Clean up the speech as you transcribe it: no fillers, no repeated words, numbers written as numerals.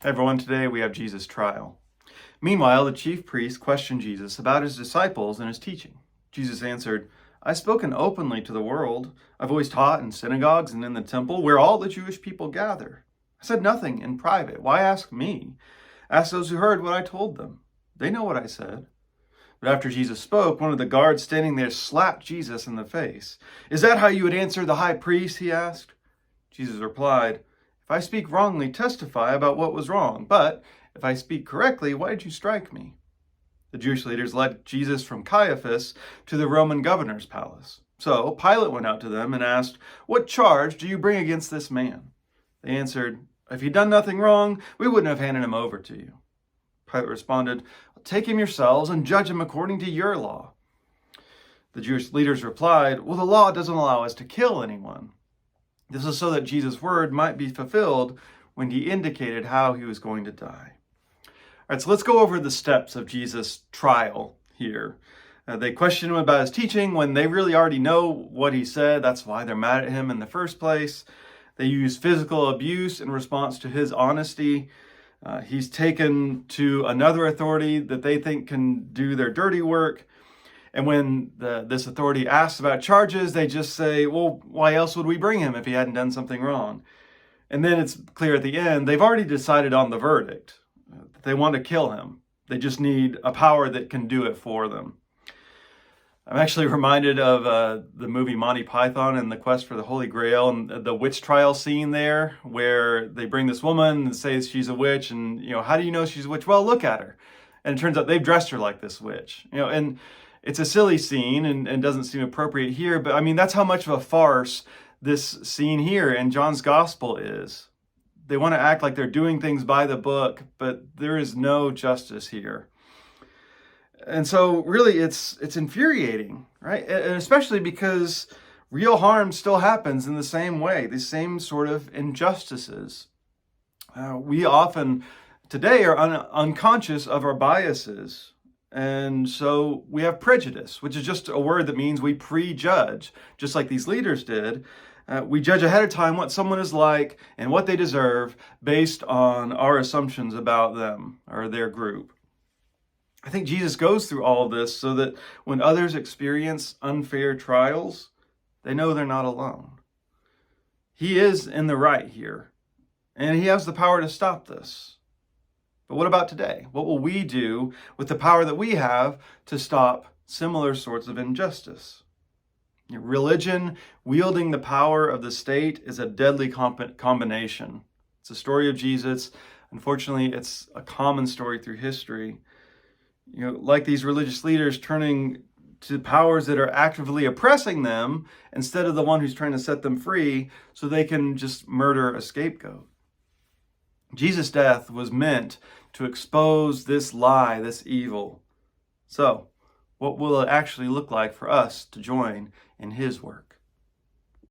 Hey everyone, today we have Jesus' trial. Meanwhile, the chief priests questioned Jesus about his disciples and his teaching. Jesus answered, "I've spoken openly to the world. I've always taught in synagogues and in the temple where all the Jewish people gather. I said nothing in private. Why ask me? Ask those who heard what I told them. They know what I said." But after Jesus spoke, one of the guards standing there slapped Jesus in the face. "Is that how you would answer the high priest?" he asked. Jesus replied, "If I speak wrongly, testify about what was wrong. But if I speak correctly, why did you strike me?" The Jewish leaders led Jesus from Caiaphas to the Roman governor's palace. So Pilate went out to them and asked, "What charge do you bring against this man?" They answered, "If he'd done nothing wrong, we wouldn't have handed him over to you." Pilate responded, "Take him yourselves and judge him according to your law." The Jewish leaders replied, "Well, the law doesn't allow us to kill anyone." This is so that Jesus' word might be fulfilled when he indicated how he was going to die. All right, so let's go over the steps of Jesus' trial here. They question him about his teaching when they really already know what he said. That's why they're mad at him in the first place. They use physical abuse in response to his honesty. He's taken to another authority that they think can do their dirty work. And when this authority asks about charges, they just say, "Well, why else would we bring him if he hadn't done something wrong?" And then it's clear at the end, they've already decided on the verdict. They want to kill him. They just need a power that can do it for them. I'm actually reminded of the movie Monty Python and the Quest for the Holy Grail, and the witch trial scene there, where they bring this woman and say she's a witch, and how do you know she's a witch? Well, look at her. And it turns out they've dressed her like this witch. And it's a silly scene and doesn't seem appropriate here, but I mean, that's how much of a farce this scene here in John's gospel is. They want to act like they're doing things by the book, but there is no justice here. And so really it's infuriating, right? And especially because real harm still happens in the same way, the same sort of injustices. We often today are unconscious of our biases. And so we have prejudice, which is just a word that means we prejudge, just like these leaders did. We judge ahead of time what someone is like and what they deserve based on our assumptions about them or their group. I think Jesus goes through all of this so that when others experience unfair trials, they know they're not alone. He is in the right here, and he has the power to stop this. But what about today? What will we do with the power that we have to stop similar sorts of injustice? Religion wielding the power of the state is a deadly combination. It's a story of Jesus. Unfortunately, it's a common story through history. Like these religious leaders turning to powers that are actively oppressing them instead of the one who's trying to set them free so they can just murder a scapegoat. Jesus' death was meant to expose this lie, this evil. So, what will it actually look like for us to join in his work?